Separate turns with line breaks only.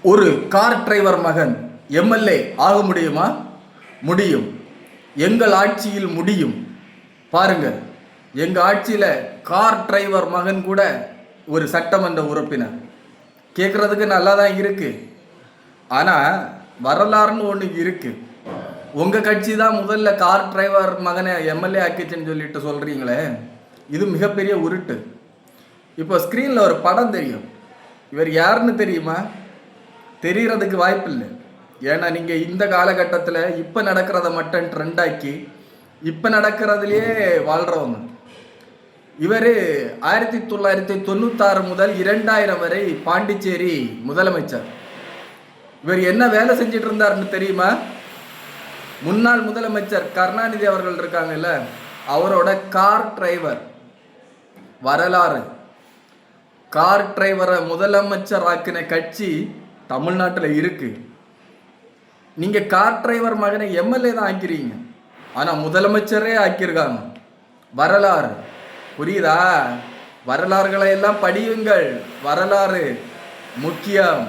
ஒரு car driver மகன் MLA ஆக முடியுமா? முடியும். எங்கள் ஆட்சியில் முடியும். பாருங்க, எங்க ஆட்சியில கார் டிரைவர் மகன் கூட ஒரு சட்டமன்ற உறுப்பினர். கேட்கறதுக்கு நல்லா தான் இருக்கு. ஆனா வரலாறுன்னு ஒன்று இருக்கு. உங்க கட்சி தான் முதல்ல கார் டிரைவர் மகனை எம்எல்ஏ ஆக்கிச்சுன்னு சொல்லிட்டு சொல்றீங்களே, இது மிகப்பெரிய உருட்டு. இப்போ ஸ்கிரீன்ல ஒரு படம் தெரியும். இவர் யாருன்னு தெரியுமா? தெரியறதுக்கு வாய்ப்பு இல்லை. ஏன்னா நீங்க இந்த காலகட்டத்தில் இப்ப நடக்கிறத மட்டும் ட்ரெண்ட் ஆக்கி இப்ப நடக்கிறதுலயே வாழ்றவங்க. இவர் 1996 முதல் 2000 வரை பாண்டிச்சேரி முதலமைச்சர். இவர் என்ன வேலை செஞ்சிட்டு இருந்தாருன்னு தெரியுமா? முன்னாள் முதலமைச்சர் கருணாநிதி அவர்கள் இருக்காங்கல்ல, அவரோட கார் டிரைவர். வரலாறு. கார் டிரைவரை முதலமைச்சர் ஆக்கின கட்சி தமிழ்நாட்டில் இருக்கு. நீங்க கார் டிரைவர் மகனை எம்எல்ஏ தான் ஆக்கிறீங்க, ஆனா முதலமைச்சரே ஆக்கியிருக்காங்க. வரலாறு புரியுதா? வரலாறுகளை எல்லாம் படியுங்கள். வரலாறு முக்கியம்.